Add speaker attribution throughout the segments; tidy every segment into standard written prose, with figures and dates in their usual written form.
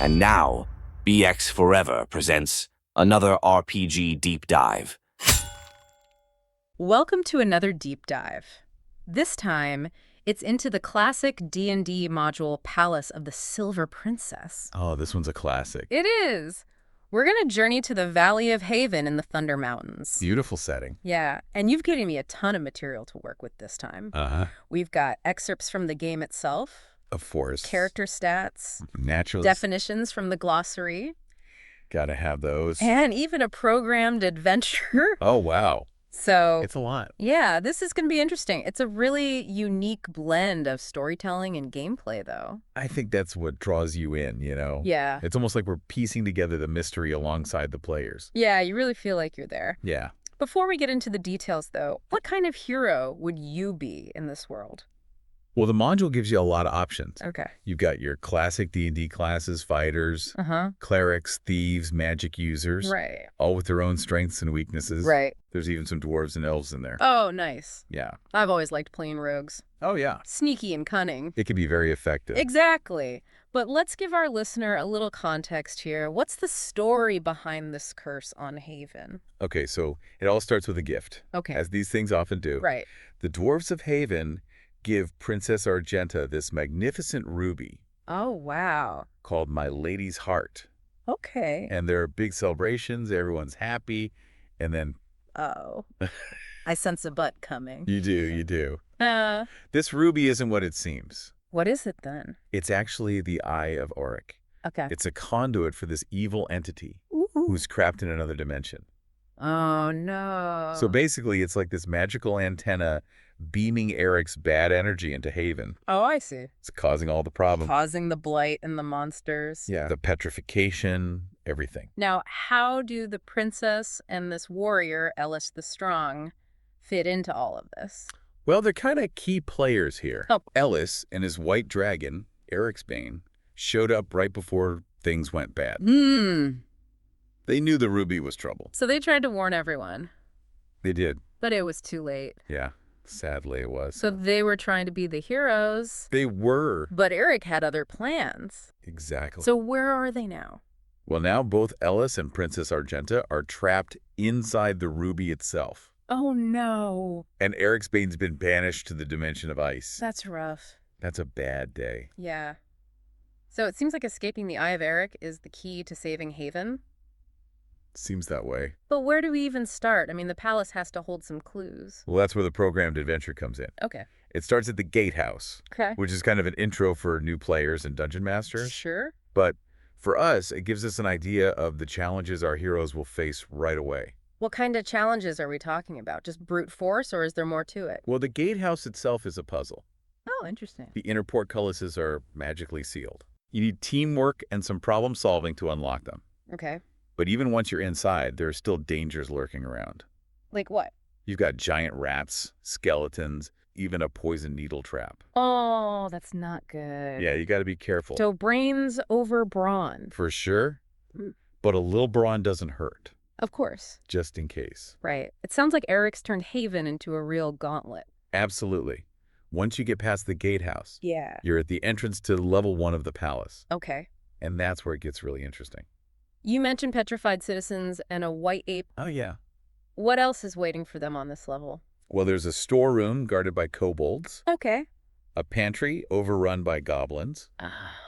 Speaker 1: And now, BX Forever presents another RPG deep dive.
Speaker 2: Welcome to another deep dive. This time, it's into the classic D&D module Palace of the Silver Princess.
Speaker 3: Oh, this one's a classic.
Speaker 2: It is! We're going to journey to the Valley of Haven in the Thunder Mountains.
Speaker 3: Beautiful setting.
Speaker 2: Yeah, and you've given me a ton of material to work with this time.
Speaker 3: Uh-huh.
Speaker 2: We've got excerpts from the game itself,
Speaker 3: Of course.
Speaker 2: character stats,
Speaker 3: Naturally.
Speaker 2: definitions from the glossary,
Speaker 3: Gotta have those.
Speaker 2: and even a programmed adventure.
Speaker 3: Oh, wow.
Speaker 2: So,
Speaker 3: It's a lot.
Speaker 2: yeah, this is going to be interesting. It's a really unique blend of storytelling and gameplay, though.
Speaker 3: I think that's what draws you in, you know?
Speaker 2: Yeah.
Speaker 3: It's almost like we're piecing together the mystery alongside the players.
Speaker 2: Yeah, you really feel like you're there.
Speaker 3: Yeah.
Speaker 2: Before we get into the details, though, what kind of hero would you be in this world?
Speaker 3: Well, the module gives you a lot of options.
Speaker 2: Okay.
Speaker 3: You've got your classic D&D classes, fighters,
Speaker 2: Uh-huh.
Speaker 3: clerics, thieves, magic users,
Speaker 2: Right.
Speaker 3: all with their own strengths and weaknesses.
Speaker 2: Right.
Speaker 3: There's even some dwarves and elves in there.
Speaker 2: Oh, nice.
Speaker 3: Yeah.
Speaker 2: I've always liked playing rogues.
Speaker 3: Oh, yeah.
Speaker 2: Sneaky and cunning.
Speaker 3: It can be very effective.
Speaker 2: Exactly. But let's give our listener a little context here. What's the story behind this curse on Haven?
Speaker 3: Okay, so it all starts with a gift,
Speaker 2: Okay.
Speaker 3: as these things often do.
Speaker 2: Right.
Speaker 3: The dwarves of Haven give Princess Argenta this magnificent ruby
Speaker 2: Oh, wow.
Speaker 3: called My Lady's Heart.
Speaker 2: Okay.
Speaker 3: And there are big celebrations, everyone's happy, and then
Speaker 2: Oh. I sense a butt coming.
Speaker 3: you do.
Speaker 2: Uh,
Speaker 3: This ruby isn't what it seems.
Speaker 2: what is it then?
Speaker 3: It's actually the Eye of Auric.
Speaker 2: Okay.
Speaker 3: It's a conduit for this evil entity
Speaker 2: Ooh.
Speaker 3: who's trapped in another dimension.
Speaker 2: Oh, no.
Speaker 3: So basically, it's like this magical antenna beaming Eric's bad energy into Haven.
Speaker 2: Oh, I see.
Speaker 3: It's causing all the problems.
Speaker 2: Causing the blight and the monsters.
Speaker 3: Yeah. The petrification, everything.
Speaker 2: Now, how do the princess and this warrior, Ellis the Strong, fit into all of this?
Speaker 3: Well, they're kind of key players here.
Speaker 2: Oh.
Speaker 3: Ellis and his white dragon, Eric's Bane, showed up right before things went bad. They knew the ruby was trouble.
Speaker 2: So they tried to warn everyone,
Speaker 3: They did.
Speaker 2: but it was too late.
Speaker 3: Yeah. Sadly, it was.
Speaker 2: So they were trying to be the heroes,
Speaker 3: They were.
Speaker 2: but Eric had other plans.
Speaker 3: Exactly.
Speaker 2: So where are they now?
Speaker 3: Well, now both Ellis and Princess Argenta are trapped inside the ruby itself.
Speaker 2: Oh, no.
Speaker 3: And Eric's Bane's been banished to the dimension of ice.
Speaker 2: That's rough.
Speaker 3: That's a bad day.
Speaker 2: Yeah. So it seems like escaping the Eye of Eric is the key to saving Haven.
Speaker 3: Seems that way.
Speaker 2: But where do we even start? I mean, the palace has to hold some clues.
Speaker 3: Well, that's where the programmed adventure comes in.
Speaker 2: Okay.
Speaker 3: It starts at the gatehouse,
Speaker 2: Okay.
Speaker 3: which is kind of an intro for new players and dungeon masters.
Speaker 2: Sure.
Speaker 3: But for us, it gives us an idea of the challenges our heroes will face right away.
Speaker 2: What kind of challenges are we talking about? Just brute force, or is there more to it?
Speaker 3: Well, the gatehouse itself is a puzzle.
Speaker 2: Oh, interesting.
Speaker 3: The inner portcullises are magically sealed. You need teamwork and some problem solving to unlock them.
Speaker 2: Okay.
Speaker 3: But even once you're inside, there are still dangers lurking around.
Speaker 2: Like what?
Speaker 3: You've got giant rats, skeletons, even a poison needle trap.
Speaker 2: Oh, that's not good.
Speaker 3: Yeah, you got to be careful.
Speaker 2: So brains over brawn.
Speaker 3: For sure.
Speaker 2: Mm.
Speaker 3: But a little brawn doesn't hurt,
Speaker 2: Of course.
Speaker 3: just in case.
Speaker 2: Right. It sounds like Eric's turned Haven into a real gauntlet.
Speaker 3: Absolutely. Once you get past the gatehouse,
Speaker 2: Yeah.
Speaker 3: you're at the entrance to level 1 of the palace.
Speaker 2: Okay.
Speaker 3: And that's where it gets really interesting.
Speaker 2: You mentioned petrified citizens and a white ape.
Speaker 3: Oh, yeah.
Speaker 2: What else is waiting for them on this level?
Speaker 3: Well, there's a storeroom guarded by kobolds,
Speaker 2: Okay.
Speaker 3: a pantry overrun by goblins,
Speaker 2: Ah,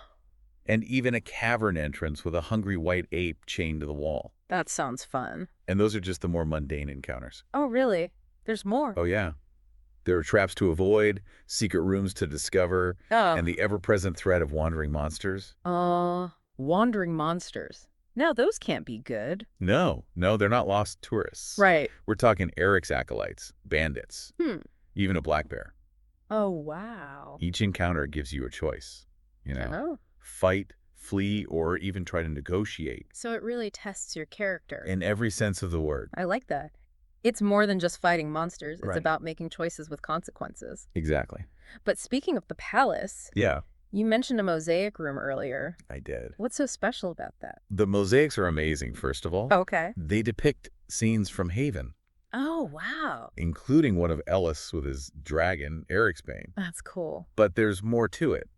Speaker 3: and even a cavern entrance with a hungry white ape chained to the wall.
Speaker 2: that sounds fun.
Speaker 3: And those are just the more mundane encounters.
Speaker 2: Oh, really? There's more.
Speaker 3: Oh, yeah. There are traps to avoid, secret rooms to discover,
Speaker 2: Oh.
Speaker 3: and the ever-present threat of wandering monsters.
Speaker 2: Wandering monsters. Now, those can't be good.
Speaker 3: No, they're not lost tourists.
Speaker 2: Right.
Speaker 3: We're talking Eric's acolytes, bandits, even a black bear.
Speaker 2: Oh, wow.
Speaker 3: Each encounter gives you a choice.
Speaker 2: Oh.
Speaker 3: Fight, flee, or even try to negotiate.
Speaker 2: So it really tests your character.
Speaker 3: In every sense of the word.
Speaker 2: I like that. It's more than just fighting monsters. It's
Speaker 3: Right.
Speaker 2: about making choices with consequences.
Speaker 3: Exactly.
Speaker 2: But speaking of the palace,
Speaker 3: Yeah,
Speaker 2: you mentioned a mosaic room earlier.
Speaker 3: I did.
Speaker 2: What's so special about that?
Speaker 3: The mosaics are amazing, first of all.
Speaker 2: Okay.
Speaker 3: They depict scenes from Haven,
Speaker 2: Oh, wow.
Speaker 3: including one of Ellis with his dragon, Eric's Bane.
Speaker 2: That's cool.
Speaker 3: But there's more to it.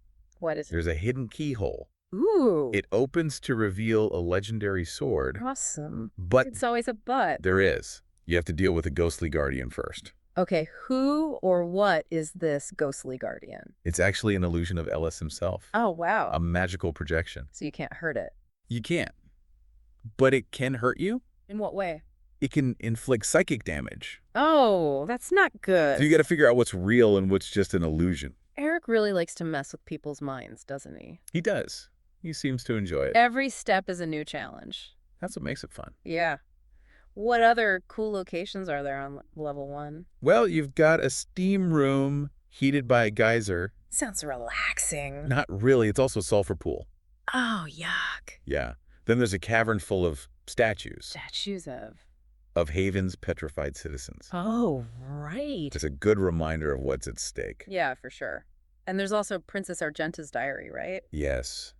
Speaker 2: What is it?
Speaker 3: There's a hidden keyhole
Speaker 2: Ooh.
Speaker 3: It opens to reveal a legendary sword,
Speaker 2: Awesome.
Speaker 3: but
Speaker 2: It's always a but.
Speaker 3: there is. You have to deal with a ghostly guardian first.
Speaker 2: Okay, who or what is this ghostly guardian?
Speaker 3: It's actually an illusion of Ellis himself.
Speaker 2: Oh, wow.
Speaker 3: A magical projection.
Speaker 2: So you can't hurt it.
Speaker 3: You can't. But it can hurt you.
Speaker 2: In what way?
Speaker 3: It can inflict psychic damage.
Speaker 2: Oh, that's not good.
Speaker 3: So you got to figure out what's real and what's just an illusion.
Speaker 2: Eric really likes to mess with people's minds, doesn't he?
Speaker 3: He does. He seems to enjoy it.
Speaker 2: Every step is a new challenge.
Speaker 3: That's what makes it fun.
Speaker 2: Yeah. What other cool locations are there on level 1?
Speaker 3: Well, you've got a steam room heated by a geyser.
Speaker 2: Sounds relaxing.
Speaker 3: Not really. It's also a sulfur pool.
Speaker 2: Oh, yuck.
Speaker 3: Yeah. Then there's a cavern full of statues
Speaker 2: Statues of.
Speaker 3: of Haven's petrified citizens.
Speaker 2: Oh, right.
Speaker 3: It's a good reminder of what's at stake.
Speaker 2: Yeah, for sure. And there's also Princess Argenta's diary, right?
Speaker 3: Yes.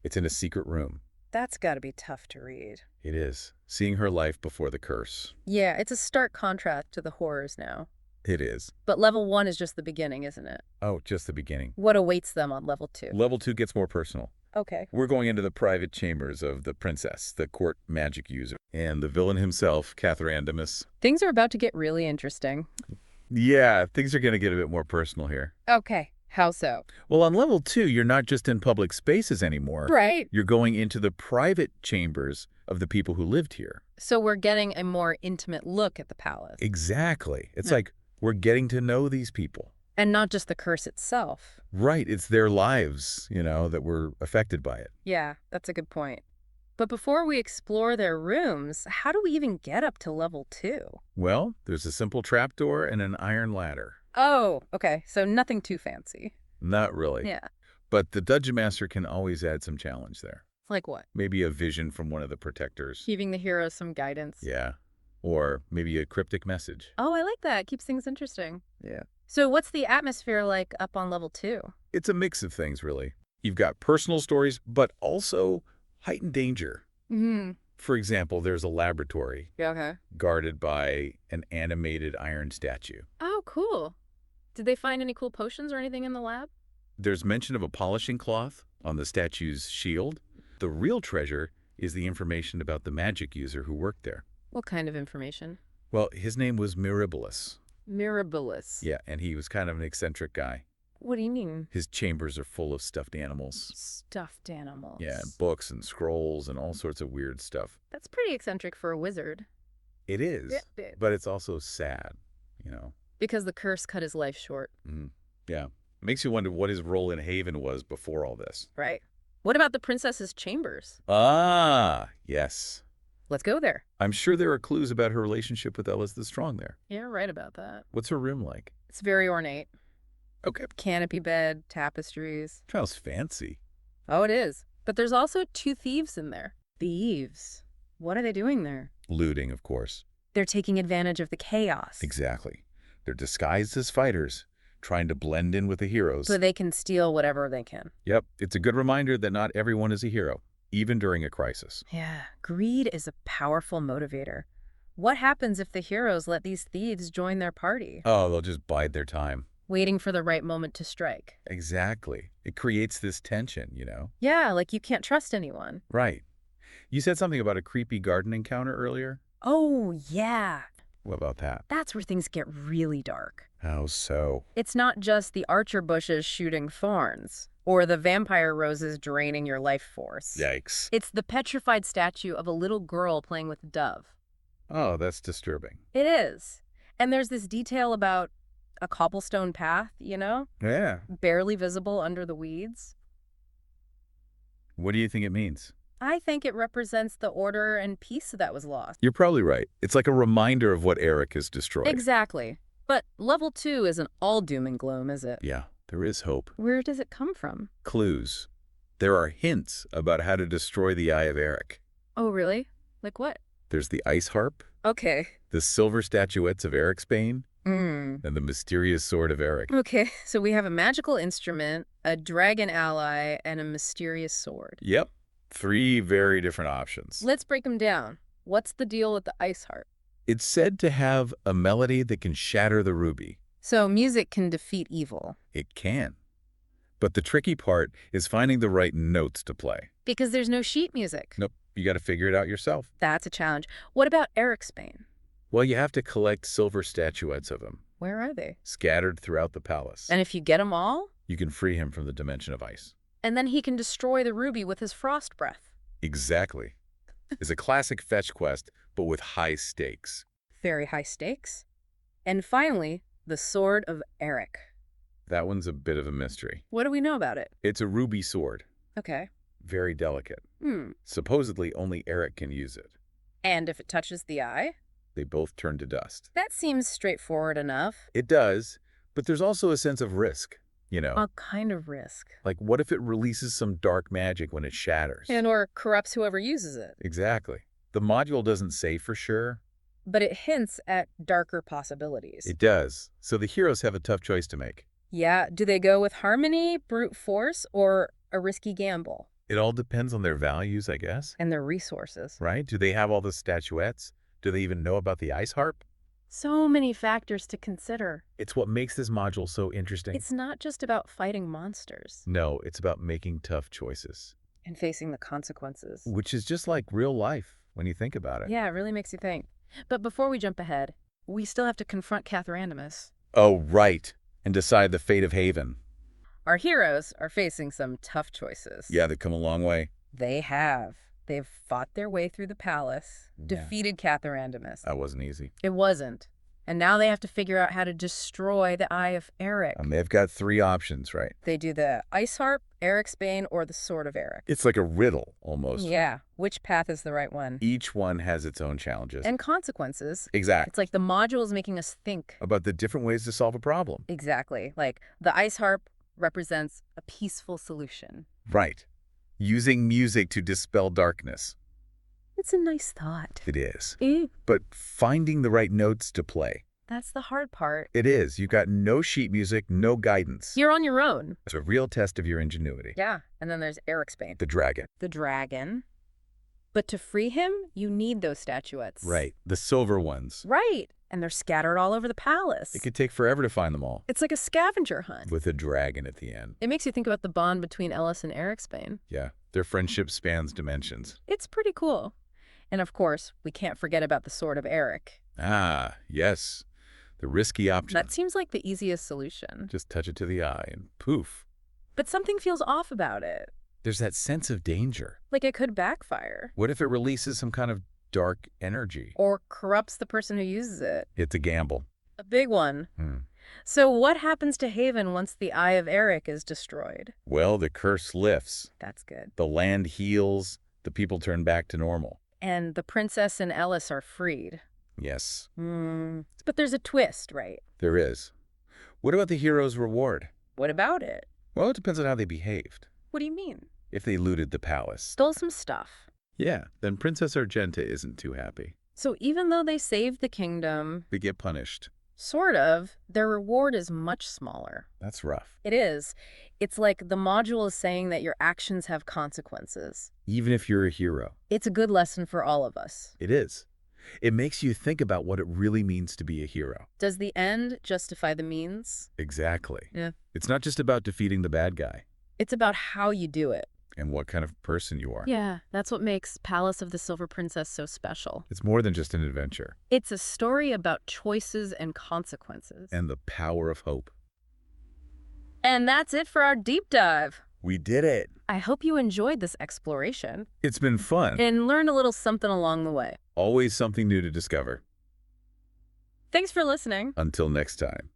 Speaker 3: It's in a secret room.
Speaker 2: That's got to be tough to read.
Speaker 3: It is. Seeing her life before the curse.
Speaker 2: Yeah, it's a stark contrast to the horrors now.
Speaker 3: It is.
Speaker 2: But level 1 is just the beginning, isn't it?
Speaker 3: Oh, just the beginning.
Speaker 2: What awaits them on level 2?
Speaker 3: Level 2 gets more personal.
Speaker 2: Okay.
Speaker 3: We're going into the private chambers of the princess, the court magic user, and the villain himself, Cathrandamus.
Speaker 2: Things are about to get really interesting.
Speaker 3: Yeah, things are going to get a bit more personal here.
Speaker 2: Okay. How so?
Speaker 3: Well, on level 2, you're not just in public spaces anymore.
Speaker 2: Right.
Speaker 3: You're going into the private chambers of the people who lived here.
Speaker 2: So we're getting a more intimate look at the palace.
Speaker 3: Exactly. It's
Speaker 2: Yeah.
Speaker 3: like we're getting to know these people.
Speaker 2: And not just the curse itself.
Speaker 3: Right. It's their lives, that were affected by it.
Speaker 2: Yeah, that's a good point. But before we explore their rooms, how do we even get up to level 2?
Speaker 3: Well, there's a simple trapdoor and an iron ladder.
Speaker 2: Oh, okay. So nothing too fancy.
Speaker 3: Not really.
Speaker 2: Yeah.
Speaker 3: But the Dungeon Master can always add some challenge there.
Speaker 2: Like what?
Speaker 3: Maybe a vision from one of the protectors.
Speaker 2: Giving the heroes some guidance.
Speaker 3: Yeah. Or maybe a cryptic message.
Speaker 2: Oh, I like that. Keeps things interesting.
Speaker 3: Yeah.
Speaker 2: So what's the atmosphere like up on level 2?
Speaker 3: It's a mix of things, really. You've got personal stories, but also heightened danger.
Speaker 2: Mm-hmm.
Speaker 3: For example, there's a laboratory
Speaker 2: Yeah, okay.
Speaker 3: guarded by an animated iron statue.
Speaker 2: Oh, cool. Did they find any cool potions or anything in the lab?
Speaker 3: There's mention of a polishing cloth on the statue's shield. The real treasure is the information about the magic user who worked there.
Speaker 2: What kind of information?
Speaker 3: Well, his name was Mirabilis.
Speaker 2: Mirabilis.
Speaker 3: Yeah, and he was kind of an eccentric guy.
Speaker 2: What do you mean?
Speaker 3: His chambers are full of stuffed animals.
Speaker 2: Stuffed animals.
Speaker 3: Yeah, books and scrolls and all sorts of weird stuff.
Speaker 2: That's pretty eccentric for a wizard.
Speaker 3: It is,
Speaker 2: Yeah.
Speaker 3: but it's also sad,
Speaker 2: Because the curse cut his life short.
Speaker 3: Yeah. Makes you wonder what his role in Haven was before all this.
Speaker 2: Right. What about the princess's chambers?
Speaker 3: Ah, yes.
Speaker 2: Let's go there.
Speaker 3: I'm sure there are clues about her relationship with Ellis the Strong there.
Speaker 2: Yeah, right about that.
Speaker 3: What's her room like?
Speaker 2: It's very ornate.
Speaker 3: Okay.
Speaker 2: Canopy bed, tapestries.
Speaker 3: Sounds fancy.
Speaker 2: Oh, it is. But there's also 2 thieves in there. Thieves? What are they doing there?
Speaker 3: Looting, of course.
Speaker 2: They're taking advantage of the chaos.
Speaker 3: Exactly. They're disguised as fighters, trying to blend in with the heroes.
Speaker 2: So they can steal whatever they can.
Speaker 3: Yep. It's a good reminder that not everyone is a hero, even during a crisis.
Speaker 2: Yeah, greed is a powerful motivator. What happens if the heroes let these thieves join their party?
Speaker 3: Oh, they'll just bide their time.
Speaker 2: Waiting for the right moment to strike.
Speaker 3: Exactly. It creates this tension,
Speaker 2: Yeah, like you can't trust anyone.
Speaker 3: Right. You said something about a creepy garden encounter earlier?
Speaker 2: Oh, yeah.
Speaker 3: What about that?
Speaker 2: That's where things get really dark.
Speaker 3: How so?
Speaker 2: It's not just the archer bushes shooting thorns, or the vampire roses draining your life force.
Speaker 3: Yikes.
Speaker 2: It's the petrified statue of a little girl playing with a dove.
Speaker 3: Oh, that's disturbing.
Speaker 2: It is. And there's this detail about a cobblestone path,
Speaker 3: Yeah.
Speaker 2: barely visible under the weeds.
Speaker 3: What do you think it means?
Speaker 2: I think it represents the order and peace that was lost.
Speaker 3: You're probably right. It's like a reminder of what Eric has destroyed.
Speaker 2: Exactly. But level 2 isn't all doom and gloom, is it?
Speaker 3: Yeah, there is hope.
Speaker 2: Where does it come from?
Speaker 3: Clues. There are hints about how to destroy the Eye of Eric.
Speaker 2: Oh, really? Like what?
Speaker 3: There's the ice harp,
Speaker 2: Okay.
Speaker 3: the silver statuettes of Eric's Bane,
Speaker 2: Mm.
Speaker 3: and the mysterious sword of Eric.
Speaker 2: Okay, so we have a magical instrument, a dragon ally, and a mysterious sword.
Speaker 3: Yep. 3 very different options.
Speaker 2: Let's break them down. What's the deal with the ice harp?
Speaker 3: It's said to have a melody that can shatter the ruby.
Speaker 2: So music can defeat evil.
Speaker 3: It can. But the tricky part is finding the right notes to play.
Speaker 2: Because there's no sheet music.
Speaker 3: Nope, you got to figure it out yourself.
Speaker 2: That's a challenge. What about Eric's Bane?
Speaker 3: Well, you have to collect silver statuettes of him,
Speaker 2: Where are they?
Speaker 3: scattered throughout the palace.
Speaker 2: And if you get them all,
Speaker 3: You can free him from the dimension of ice.
Speaker 2: and then he can destroy the ruby with his frost breath.
Speaker 3: Exactly. It's a classic fetch quest, but with high stakes.
Speaker 2: Very high stakes. And finally, the Sword of Eric.
Speaker 3: That one's a bit of a mystery.
Speaker 2: What do we know about it?
Speaker 3: It's a ruby sword,
Speaker 2: Okay.
Speaker 3: very delicate.
Speaker 2: Hmm.
Speaker 3: Supposedly, only Eric can use it.
Speaker 2: And if it touches the eye?
Speaker 3: They both turn to dust.
Speaker 2: That seems straightforward enough.
Speaker 3: It does, but there's also a sense of risk, you know.
Speaker 2: What kind of risk?
Speaker 3: Like, what if it releases some dark magic when it shatters?
Speaker 2: And or corrupts whoever uses it.
Speaker 3: Exactly. The module doesn't say for sure.
Speaker 2: But it hints at darker possibilities.
Speaker 3: It does. So the heroes have a tough choice to make.
Speaker 2: Yeah, do they go with harmony, brute force, or a risky gamble?
Speaker 3: It all depends on their values, I guess.
Speaker 2: And their resources.
Speaker 3: Right? Do they have all the statuettes? Do they even know about the ice harp?
Speaker 2: So many factors to consider.
Speaker 3: It's what makes this module so interesting.
Speaker 2: It's not just about fighting monsters
Speaker 3: No, it's about making tough choices,
Speaker 2: and facing the consequences.
Speaker 3: which is just like real life when you think about it.
Speaker 2: Yeah, it really makes you think. But before we jump ahead, we still have to confront Cathrandamus.
Speaker 3: Oh, right. And decide the fate of Haven.
Speaker 2: Our heroes are facing some tough choices.
Speaker 3: Yeah, they've come a long way.
Speaker 2: They have. They've fought their way through the palace, defeated Cathrandamus.
Speaker 3: That wasn't easy.
Speaker 2: It wasn't. And now they have to figure out how to destroy the Eye of Eric.
Speaker 3: They've got 3 options, right?
Speaker 2: They do the Ice Harp, Eric's Bane, or the Sword of Eric.
Speaker 3: It's like a riddle, almost.
Speaker 2: Yeah. Which path is the right one?
Speaker 3: Each one has its own challenges.
Speaker 2: And consequences.
Speaker 3: Exactly.
Speaker 2: It's like the module is making us think.
Speaker 3: About the different ways to solve a problem.
Speaker 2: Exactly. Like the Ice Harp represents a peaceful solution.
Speaker 3: Right. Using music to dispel darkness.
Speaker 2: It's a nice thought.
Speaker 3: It is.
Speaker 2: Eh,
Speaker 3: But finding the right notes to play.
Speaker 2: That's the hard part.
Speaker 3: It is. You've got no sheet music, no guidance.
Speaker 2: You're on your own.
Speaker 3: It's a real test of your ingenuity.
Speaker 2: Yeah. And then there's Eric's Bane.
Speaker 3: The dragon.
Speaker 2: The dragon. But to free him, you need those statuettes.
Speaker 3: Right. The silver ones.
Speaker 2: Right. And they're scattered all over the palace.
Speaker 3: It could take forever to find them all.
Speaker 2: It's like a scavenger hunt.
Speaker 3: With a dragon at the end.
Speaker 2: It makes you think about the bond between Ellis and Eric's Bane.
Speaker 3: Yeah. Their friendship spans dimensions.
Speaker 2: It's pretty cool. And of course, we can't forget about the Sword of Eric.
Speaker 3: Ah, yes. The risky option.
Speaker 2: That seems like the easiest solution.
Speaker 3: Just touch it to the eye and poof.
Speaker 2: But something feels off about it.
Speaker 3: There's that sense of danger.
Speaker 2: Like it could backfire.
Speaker 3: What if it releases some kind of dark energy?
Speaker 2: Or corrupts the person who uses it.
Speaker 3: It's a gamble.
Speaker 2: A big one. So what happens to Haven once the Eye of Eric is destroyed?
Speaker 3: Well, the curse lifts.
Speaker 2: That's good.
Speaker 3: The land heals. The people turn back to normal.
Speaker 2: And the princess and Ellis are freed.
Speaker 3: Yes,
Speaker 2: But there's a twist, right?
Speaker 3: there is. What about the hero's reward?
Speaker 2: What about it?
Speaker 3: Well, it depends on how they behaved.
Speaker 2: What do you mean?
Speaker 3: If they looted the palace.
Speaker 2: Stole some stuff.
Speaker 3: Yeah, then Princess Argenta isn't too happy.
Speaker 2: So even though they saved the kingdom,
Speaker 3: They get punished.
Speaker 2: sort of, their reward is much smaller.
Speaker 3: That's rough.
Speaker 2: It is. It's like the module is saying that your actions have consequences.
Speaker 3: Even if you're a hero.
Speaker 2: It's a good lesson for all of us.
Speaker 3: It is. It makes you think about what it really means to be a hero.
Speaker 2: Does the end justify the means?
Speaker 3: Exactly.
Speaker 2: Yeah.
Speaker 3: It's not just about defeating the bad guy
Speaker 2: It's about how you do it.
Speaker 3: and what kind of person you are.
Speaker 2: Yeah, that's what makes Palace of the Silver Princess so special.
Speaker 3: It's more than just an adventure.
Speaker 2: It's a story about choices and consequences.
Speaker 3: And the power of hope.
Speaker 2: And that's it for our deep dive.
Speaker 3: We did it.
Speaker 2: I hope you enjoyed this exploration
Speaker 3: It's been fun.
Speaker 2: and learned a little something along the way.
Speaker 3: Always something new to discover.
Speaker 2: Thanks for listening.
Speaker 3: Until next time.